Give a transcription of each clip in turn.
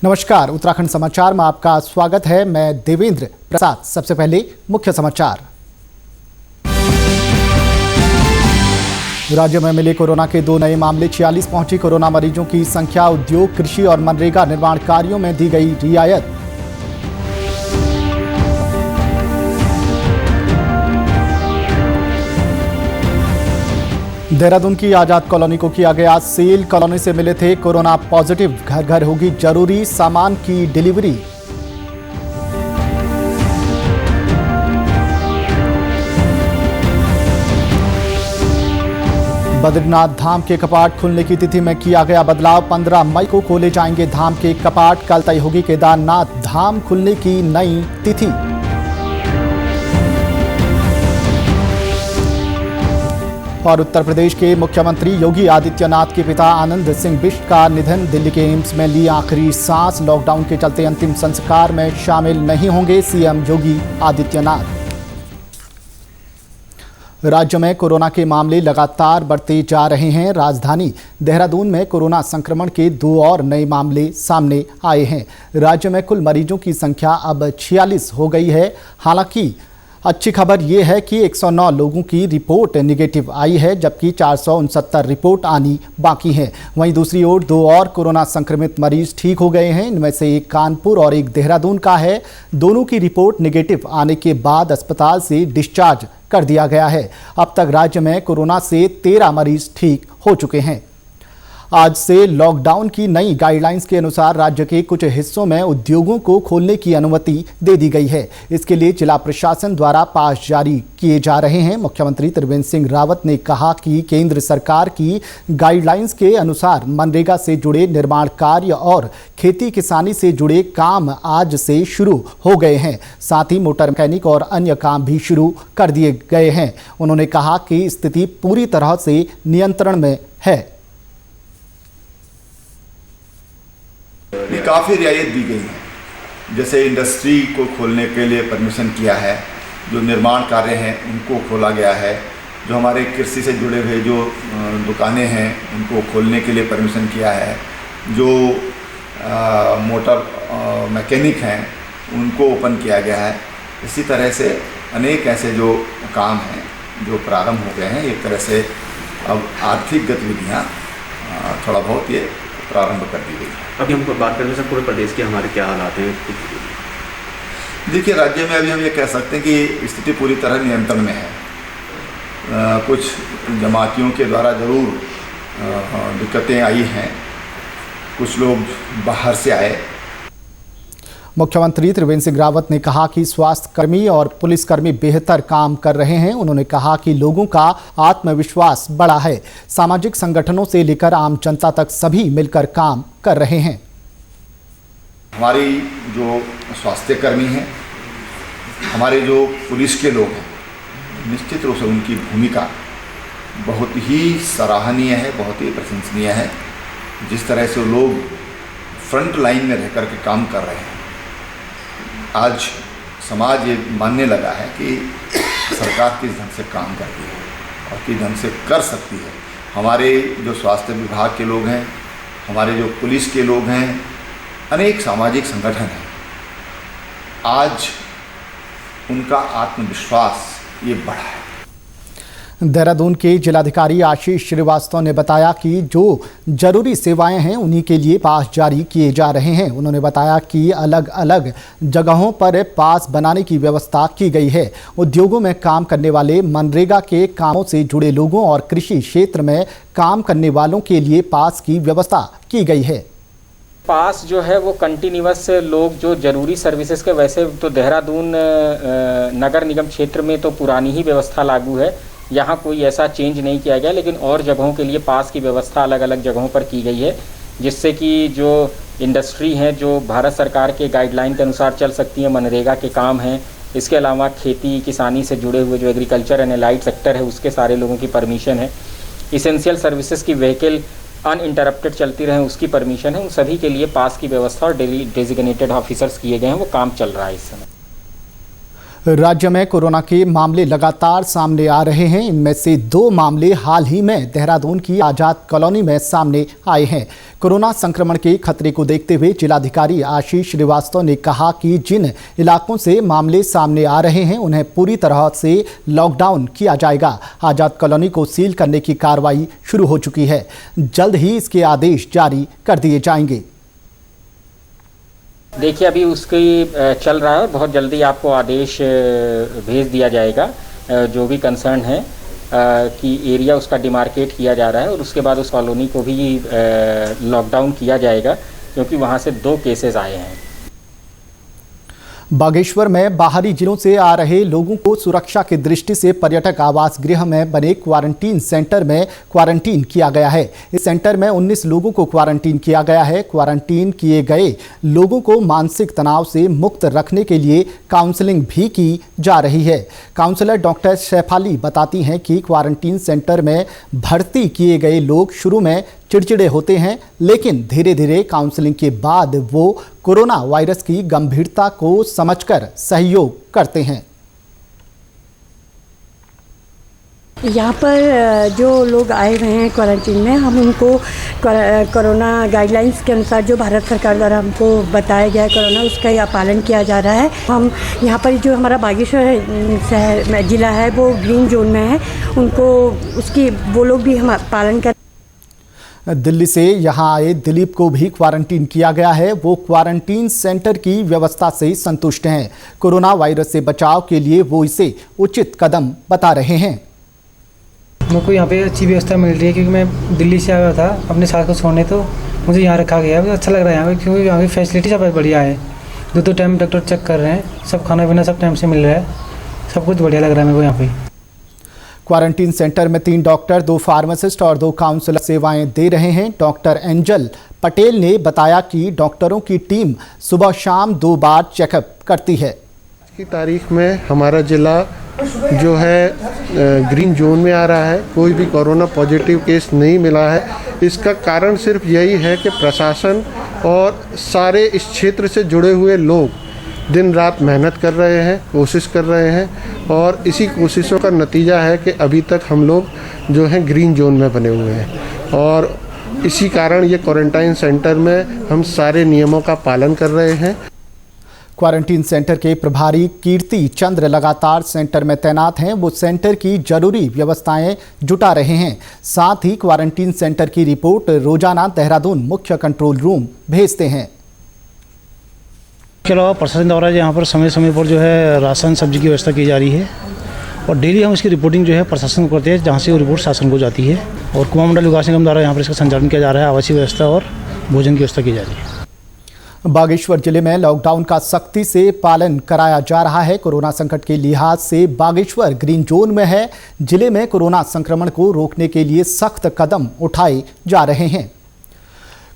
नमस्कार, उत्तराखंड समाचार में आपका स्वागत है। मैं देवेंद्र प्रसाद। सबसे पहले मुख्य समाचार। राज्य में मिले कोरोना के 2 नए मामले, 46 पहुंची कोरोना मरीजों की संख्या। उद्योग, कृषि और मनरेगा निर्माण कार्यों में दी गई रियायत। देहरादून की आजाद कॉलोनी को किया गया सील। कॉलोनी से मिले थे कोरोना पॉजिटिव। घर घर होगी जरूरी सामान की डिलीवरी। बद्रीनाथ धाम के कपाट खुलने की तिथि में किया गया बदलाव। 15 मई को खोले जाएंगे धाम के कपाट। कल तय होगी केदारनाथ धाम खुलने की नई तिथि। और उत्तर प्रदेश के मुख्यमंत्री योगी आदित्यनाथ के पिता आनंद सिंह बिष्ट का निधन। दिल्ली के एम्स में ली आखिरी सांस। लॉकडाउन के चलते अंतिम संस्कार में शामिल नहीं होंगे सीएम योगी आदित्यनाथ। राज्य में कोरोना के मामले लगातार बढ़ते जा रहे हैं। राजधानी देहरादून में कोरोना संक्रमण के 2 और नए मामले सामने आए हैं। राज्य में कुल मरीजों की संख्या अब 46 हो गई है। हालांकि अच्छी खबर ये है कि 109 लोगों की रिपोर्ट नेगेटिव आई है, जबकि 469 रिपोर्ट आनी बाकी है। वहीं दूसरी ओर 2 और कोरोना संक्रमित मरीज ठीक हो गए हैं। इनमें से एक कानपुर और एक देहरादून का है। दोनों की रिपोर्ट नेगेटिव आने के बाद अस्पताल से डिस्चार्ज कर दिया गया है। अब तक राज्य में कोरोना से 13 मरीज ठीक हो चुके हैं। आज से लॉकडाउन की नई गाइडलाइंस के अनुसार राज्य के कुछ हिस्सों में उद्योगों को खोलने की अनुमति दे दी गई है। इसके लिए जिला प्रशासन द्वारा पास जारी किए जा रहे हैं। मुख्यमंत्री त्रिवेंद्र सिंह रावत ने कहा कि केंद्र सरकार की गाइडलाइंस के अनुसार मनरेगा से जुड़े निर्माण कार्य और खेती किसानी से जुड़े काम आज से शुरू हो गए हैं। साथ ही मोटर मैकेनिक और अन्य काम भी शुरू कर दिए गए हैं। उन्होंने कहा कि स्थिति पूरी तरह से नियंत्रण में है। काफ़ी रियायत दी गई है। जैसे इंडस्ट्री को खोलने के लिए परमिशन किया है, जो निर्माण कार्य हैं उनको खोला गया है, जो हमारे कृषि से जुड़े हुए जो दुकानें हैं उनको खोलने के लिए परमिशन किया है, जो मोटर मैकेनिक हैं उनको ओपन किया गया है। इसी तरह से अनेक ऐसे जो काम हैं जो प्रारंभ हो गए हैं। एक तरह से अब आर्थिक गतिविधियाँ थोड़ा बहुत ये प्रारंभ कर दी गई है। अभी हम बात करें सर पूरे प्रदेश के हमारे क्या हालात हैं? देखिए, राज्य में अभी हम ये कह सकते हैं कि स्थिति पूरी तरह नियंत्रण में है। कुछ जमातियों के द्वारा ज़रूर दिक्कतें आई हैं। कुछ लोग बाहर से आए। मुख्यमंत्री त्रिवेंद्र सिंह रावत ने कहा कि स्वास्थ्यकर्मी और पुलिसकर्मी बेहतर काम कर रहे हैं। उन्होंने कहा कि लोगों का आत्मविश्वास बढ़ा है। सामाजिक संगठनों से लेकर आम जनता तक सभी मिलकर काम कर रहे हैं। हमारी जो स्वास्थ्यकर्मी हैं, हमारे जो पुलिस के लोग हैं, निश्चित रूप से उनकी भूमिका बहुत ही सराहनीय है, बहुत ही प्रशंसनीय है। जिस तरह से लोग फ्रंट लाइन में रह कर के काम कर रहे हैं। आज समाज ये मानने लगा है कि सरकार किस ढंग से काम करती है और किस ढंग से कर सकती है। हमारे जो स्वास्थ्य विभाग के लोग हैं, हमारे जो पुलिस के लोग हैं, अनेक सामाजिक संगठन हैं, आज उनका आत्मविश्वास ये बढ़ा है। देहरादून के जिलाधिकारी आशीष श्रीवास्तव ने बताया कि जो जरूरी सेवाएं हैं उन्हीं के लिए पास जारी किए जा रहे हैं। उन्होंने बताया कि अलग अलग जगहों पर पास बनाने की व्यवस्था की गई है। उद्योगों में काम करने वाले, मनरेगा के कामों से जुड़े लोगों और कृषि क्षेत्र में काम करने वालों के लिए पास की व्यवस्था की गई है। पास जो है वो कंटिन्यूअस लोग जो जरूरी सर्विसेज के, वैसे तो देहरादून नगर निगम क्षेत्र में तो पुरानी ही व्यवस्था लागू है। यहाँ कोई ऐसा चेंज नहीं किया गया, लेकिन और जगहों के लिए पास की व्यवस्था अलग अलग जगहों पर की गई है, जिससे कि जो इंडस्ट्री हैं जो भारत सरकार के गाइडलाइन के अनुसार चल सकती हैं, मनरेगा के काम हैं, इसके अलावा खेती किसानी से जुड़े हुए जो एग्रीकल्चर एंड एलाइड सेक्टर है उसके सारे लोगों की परमिशन है। इसेंशियल सर्विसेज की व्हीकल अनइंटरप्टेड चलती रहे उसकी परमिशन है। उन सभी के लिए पास की व्यवस्था और डेजिग्नेटेड ऑफिसर्स किए गए हैं, वो काम चल रहा है इस समय। राज्य में कोरोना के मामले लगातार सामने आ रहे हैं। इनमें से 2 मामले हाल ही में देहरादून की आजाद कॉलोनी में सामने आए हैं। कोरोना संक्रमण के खतरे को देखते हुए जिलाधिकारी आशीष श्रीवास्तव ने कहा कि जिन इलाकों से मामले सामने आ रहे हैं उन्हें पूरी तरह से लॉकडाउन किया जाएगा। आजाद कॉलोनी को सील करने की कार्रवाई शुरू हो चुकी है। जल्द ही इसके आदेश जारी कर दिए जाएंगे। देखिए, अभी उसकी चल रहा है, बहुत जल्दी आपको आदेश भेज दिया जाएगा। जो भी कंसर्न है कि एरिया उसका डिमार्केट किया जा रहा है और उसके बाद उस कॉलोनी को भी लॉकडाउन किया जाएगा, क्योंकि वहाँ से 2 केसेस आए हैं। बागेश्वर में बाहरी जिलों से आ रहे लोगों को सुरक्षा की दृष्टि से पर्यटक आवास गृह में बने क्वारंटीन सेंटर में क्वारंटीन किया गया है। इस सेंटर में 19 लोगों को क्वारंटीन किया गया है। क्वारंटीन किए गए लोगों को मानसिक तनाव से मुक्त रखने के लिए काउंसलिंग भी की जा रही है। काउंसलर डॉक्टर शेफाली बताती हैं कि क्वारंटीन सेंटर में भर्ती किए गए लोग शुरू में चिड़चिड़े होते हैं, लेकिन धीरे धीरे काउंसलिंग के बाद वो कोरोना वायरस की गंभीरता को समझकर सहयोग करते हैं। यहाँ पर जो लोग आए हुए हैं क्वारंटीन में, हम उनको कोरोना गाइडलाइंस के अनुसार जो भारत सरकार द्वारा हमको बताया गया है कोरोना, उसका पालन किया जा रहा है। हम यहाँ पर जो हमारा बागेश्वर शहर जिला है वो ग्रीन जोन में है, उनको उसकी वो लोग भी हम पालन कर। दिल्ली से यहां आए दिलीप को भी क्वारंटीन किया गया है। वो क्वारंटीन सेंटर की व्यवस्था से संतुष्ट हैं। कोरोना वायरस से बचाव के लिए वो इसे उचित कदम बता रहे हैं। मेरे को यहाँ पे अच्छी व्यवस्था मिल रही है, क्योंकि मैं दिल्ली से आया था अपने साथ को छोड़ने, तो मुझे यहाँ रखा गया है। अच्छा लग रहा है यहाँ पे, क्योंकि यहाँ की फैसिलिटी सब बढ़िया है। 2 टाइम डॉक्टर चेक कर रहे हैं, सब खाना पीना सब टाइम से मिल रहा है, सब कुछ बढ़िया लग रहा है मेरे को यहाँ पे। क्वारंटीन सेंटर में 3 डॉक्टर, 2 फार्मासिस्ट और 2 काउंसलर सेवाएं दे रहे हैं। डॉक्टर एंजल पटेल ने बताया कि डॉक्टरों की टीम सुबह शाम 2 बार चेकअप करती है। आज की तारीख में हमारा जिला जो है ग्रीन जोन में आ रहा है। कोई भी कोरोना पॉजिटिव केस नहीं मिला है। इसका कारण सिर्फ यही है कि प्रशासन और सारे इस क्षेत्र से जुड़े हुए लोग दिन रात मेहनत कर रहे हैं, कोशिश कर रहे हैं, और इसी कोशिशों का नतीजा है कि अभी तक हम लोग जो हैं ग्रीन जोन में बने हुए हैं। और इसी कारण ये क्वारंटाइन सेंटर में हम सारे नियमों का पालन कर रहे हैं। क्वारंटीन सेंटर के प्रभारी कीर्ति चंद्र लगातार सेंटर में तैनात हैं। वो सेंटर की जरूरी व्यवस्थाएं जुटा रहे हैं। साथ ही क्वारंटीन सेंटर की रिपोर्ट रोजाना देहरादून मुख्य कंट्रोल रूम भेजते हैं। इसके अलावा प्रशासन द्वारा यहाँ पर समय समय पर जो है राशन सब्जी की व्यवस्था की जा रही है, और डेली हम इसकी रिपोर्टिंग जो है प्रशासन को करते हैं, जहाँ से वो रिपोर्ट शासन को जाती है। और कुमाऊं मंडल विकास निगम द्वारा यहाँ पर इसका संचालन किया जा रहा है। आवासीय व्यवस्था और भोजन की व्यवस्था की जा रही है। बागेश्वर जिले में लॉकडाउन का सख्ती से पालन कराया जा रहा है। कोरोना संकट के लिहाज से बागेश्वर ग्रीन जोन में है। जिले में कोरोना संक्रमण को रोकने के लिए सख्त कदम उठाए जा रहे हैं।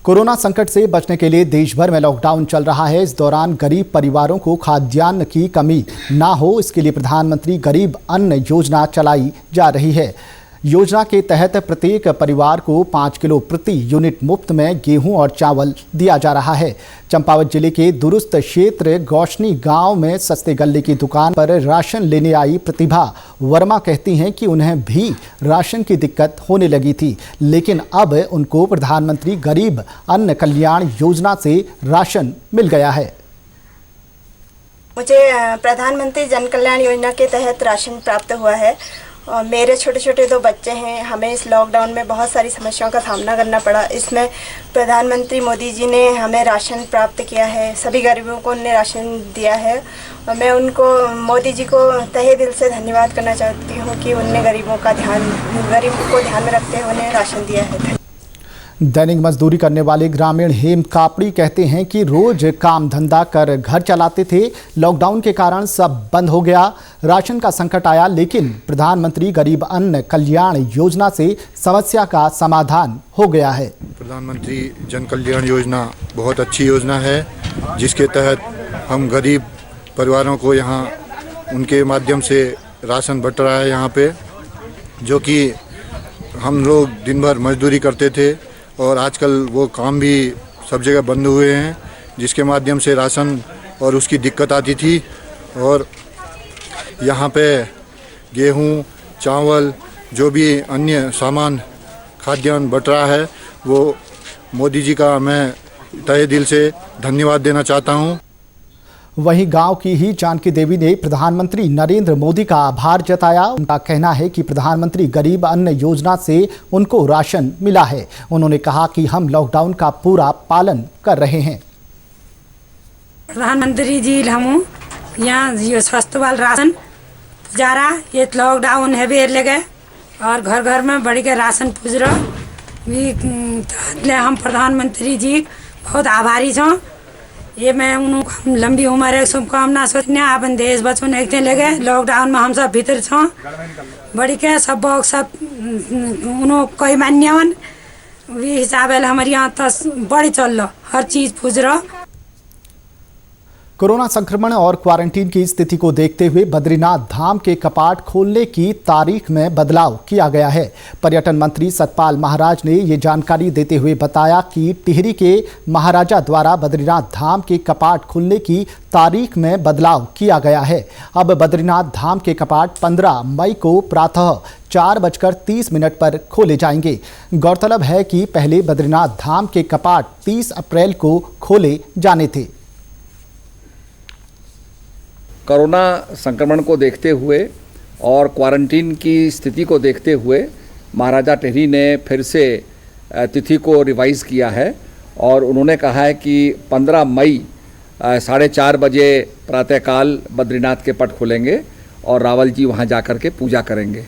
कोरोना संकट से बचने के लिए देश भर में लॉकडाउन चल रहा है। इस दौरान गरीब परिवारों को खाद्यान्न की कमी ना हो, इसके लिए प्रधानमंत्री गरीब अन्न योजना चलाई जा रही है। योजना के तहत प्रत्येक परिवार को 5 किलो प्रति यूनिट मुफ्त में गेहूं और चावल दिया जा रहा है। चंपावत जिले के दुरुस्त क्षेत्र गौशनी गांव में सस्ते गल्ले की दुकान पर राशन लेने आई प्रतिभा वर्मा कहती हैं कि उन्हें भी राशन की दिक्कत होने लगी थी, लेकिन अब उनको प्रधानमंत्री गरीब अन्न कल्याण योजना से राशन मिल गया है। मुझे प्रधानमंत्री जन कल्याण योजना के तहत राशन प्राप्त हुआ है। और मेरे छोटे छोटे 2 बच्चे हैं। हमें इस लॉकडाउन में बहुत सारी समस्याओं का सामना करना पड़ा। इसमें प्रधानमंत्री मोदी जी ने हमें राशन प्राप्त किया है। सभी गरीबों को उन्हें राशन दिया है, और मैं उनको मोदी जी को तहे दिल से धन्यवाद करना चाहती हूँ कि उन्होंने गरीबों को ध्यान में रखते हुए उन्हें राशन दिया है। दैनिक मजदूरी करने वाले ग्रामीण हेम कापड़ी कहते हैं कि रोज काम धंधा कर घर चलाते थे। लॉकडाउन के कारण सब बंद हो गया, राशन का संकट आया, लेकिन प्रधानमंत्री गरीब अन्न कल्याण योजना से समस्या का समाधान हो गया है। प्रधानमंत्री जन कल्याण योजना बहुत अच्छी योजना है, जिसके तहत हम गरीब परिवारों को यहाँ उनके माध्यम से राशन बंट रहा है। यहाँ पे जो कि हम लोग दिन भर मजदूरी करते थे, और आजकल वो काम भी सब जगह बंद हुए हैं, जिसके माध्यम से राशन और उसकी दिक्कत आती थी। और यहाँ पे गेहूँ, चावल, जो भी अन्य सामान खाद्यान्न बट रहा है, वो मोदी जी का मैं तहे दिल से धन्यवाद देना चाहता हूँ। वहीं गांव की ही जानकी देवी ने प्रधानमंत्री नरेंद्र मोदी का आभार जताया। उनका कहना है कि प्रधानमंत्री गरीब अन्न योजना से उनको राशन मिला है। उन्होंने कहा कि हम लॉकडाउन का पूरा पालन कर रहे हैं। प्रधानमंत्री जी हम यहाँ स्वास्थ्य वाला राशन जा रहा, ये लॉकडाउन है भी लगे और घर घर में बढ़ के राशन पूज रहा भी। हम प्रधानमंत्री जी बहुत आभारी छो। ये मैं उनको लंबी उम्र शुभकामना सोचने अपन देश बचो नहीं लगे। लॉकडाउन में हम सब भीतर छो बड़ी के सब उन्होंने कोई मान्यवन भी हिसाब हमारे यहाँ तो बड़ी चल रहा, हर चीज़ पूछ रहा। कोरोना संक्रमण और क्वारंटीन की स्थिति को देखते हुए बद्रीनाथ धाम के कपाट खोलने की तारीख में बदलाव किया गया है। पर्यटन मंत्री सतपाल महाराज ने ये जानकारी देते हुए बताया कि टिहरी के महाराजा द्वारा बद्रीनाथ धाम के कपाट खुलने की तारीख में बदलाव किया गया है। अब बद्रीनाथ धाम के कपाट 15 मई को प्रातः 4:30 पर खोले जाएंगे। गौरतलब है कि पहले बद्रीनाथ धाम के कपाट 30 अप्रैल को खोले जाने थे। कोरोना संक्रमण को देखते हुए और क्वारंटीन की स्थिति को देखते हुए महाराजा टिहरी ने फिर से तिथि को रिवाइज़ किया है और उन्होंने कहा है कि 15 मई 4:30 बजे प्रातःकाल बद्रीनाथ के पट खुलेंगे और रावल जी वहां जाकर के पूजा करेंगे।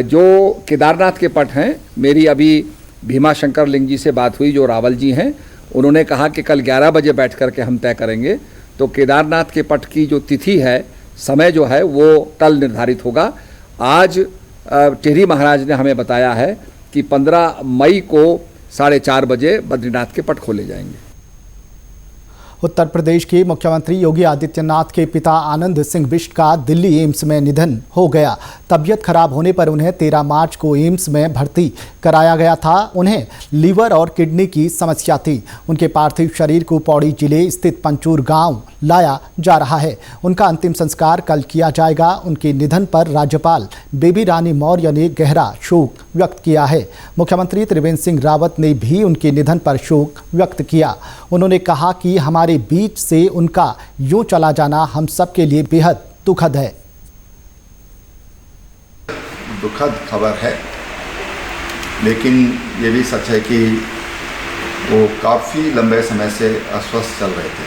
जो केदारनाथ के पट हैं, मेरी अभी भीमा शंकर लिंग जी से बात हुई जो रावल जी हैं, उन्होंने कहा कि कल 11 बजे बैठ कर के हम तय करेंगे। तो केदारनाथ के पट की जो तिथि है, समय जो है वो कल निर्धारित होगा। आज टिहरी महाराज ने हमें बताया है कि 15 मई को 4:30 बजे बद्रीनाथ के पट खोले जाएंगे। उत्तर प्रदेश के मुख्यमंत्री योगी आदित्यनाथ के पिता आनंद सिंह बिष्ट का दिल्ली एम्स में निधन हो गया। तबीयत खराब होने पर उन्हें 13 मार्च को एम्स में भर्ती कराया गया था। उन्हें लीवर और किडनी की समस्या थी। उनके पार्थिव शरीर को पौड़ी जिले स्थित पंचूर गांव लाया जा रहा है। उनका अंतिम संस्कार कल किया जाएगा। उनके निधन पर राज्यपाल बेबी रानी मौर्य ने गहरा शोक व्यक्त किया है। मुख्यमंत्री त्रिवेंद्र सिंह रावत ने भी उनके निधन पर शोक व्यक्त किया। उन्होंने कहा कि हमारे बीच से उनका यूं चला जाना हम सबके लिए बेहद दुखद है। दुखद खबर है, लेकिन ये भी सच है कि वो काफ़ी लंबे समय से अस्वस्थ चल रहे थे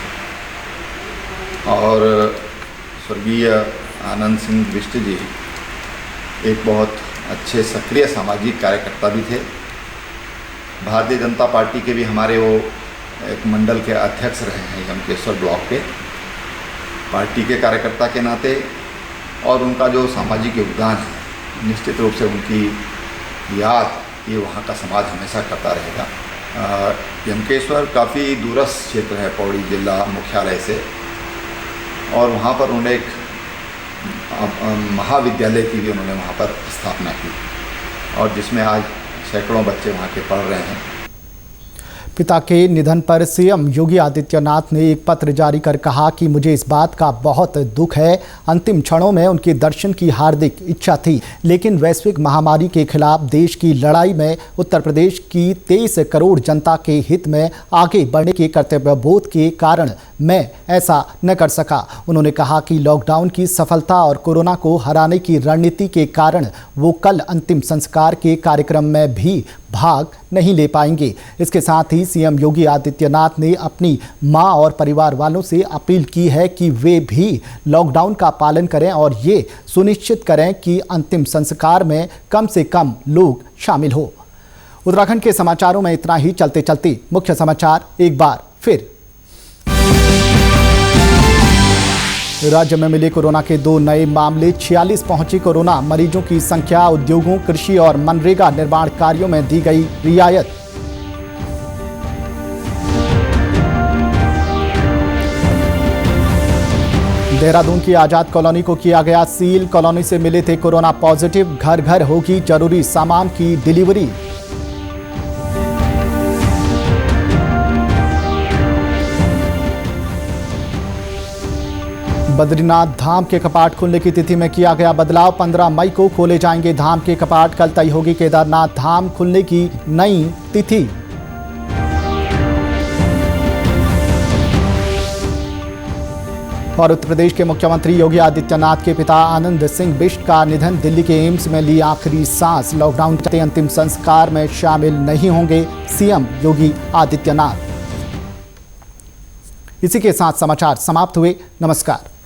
और स्वर्गीय आनंद सिंह बिष्ट जी एक बहुत अच्छे सक्रिय सामाजिक कार्यकर्ता भी थे। भारतीय जनता पार्टी के भी हमारे वो एक मंडल के अध्यक्ष रहे हैं यमकेश्वर ब्लॉक के। पार्टी के कार्यकर्ता के नाते और उनका जो सामाजिक योगदान है, निश्चित रूप से उनकी याद ये वहाँ का समाज हमेशा करता रहेगा। यमकेश्वर काफ़ी दूरस्थ क्षेत्र है पौड़ी जिला मुख्यालय से और वहाँ पर उन्होंने एक महाविद्यालय की भी उन्होंने वहाँ पर स्थापना की और जिसमें आज सैकड़ों बच्चे वहाँ के पढ़ रहे हैं। पिता के निधन पर सीएम योगी आदित्यनाथ ने एक पत्र जारी कर कहा कि मुझे इस बात का बहुत दुख है। अंतिम क्षणों में उनके दर्शन की हार्दिक इच्छा थी, लेकिन वैश्विक महामारी के खिलाफ देश की लड़ाई में उत्तर प्रदेश की 23 करोड़ जनता के हित में आगे बढ़ने के कर्तव्यबोध के कारण मैं ऐसा न कर सका। उन्होंने कहा कि लॉकडाउन की सफलता और कोरोना को हराने की रणनीति के कारण वो कल अंतिम संस्कार के कार्यक्रम में भी भाग नहीं ले पाएंगे। इसके साथ ही सीएम योगी आदित्यनाथ ने अपनी मां और परिवार वालों से अपील की है कि वे भी लॉकडाउन का पालन करें और ये सुनिश्चित करें कि अंतिम संस्कार में कम से कम लोग शामिल हो। उत्तराखंड के समाचारों में इतना ही। चलते चलते मुख्य समाचार एक बार फिर। राज्य में मिले कोरोना के 2 नए मामले, 46 पहुंची कोरोना मरीजों की संख्या। उद्योगों, कृषि और मनरेगा निर्माण कार्यों में दी गई रियायत। देहरादून की आजाद कॉलोनी को किया गया सील। कॉलोनी से मिले थे कोरोना पॉजिटिव। घर घर होगी जरूरी सामान की डिलीवरी। बद्रीनाथ धाम के कपाट खुलने की तिथि में किया गया बदलाव। 15 मई को खोले जाएंगे धाम के कपाट। कल तय होगी केदारनाथ धाम खुलने की नई तिथि। और उत्तर प्रदेश के मुख्यमंत्री योगी आदित्यनाथ के पिता आनंद सिंह बिष्ट का निधन। दिल्ली के एम्स में ली आखिरी सांस। लॉकडाउन के अंतिम संस्कार में शामिल नहीं होंगे सीएम योगी आदित्यनाथ। इसी के साथ समाचार समाप्त हुए। नमस्कार।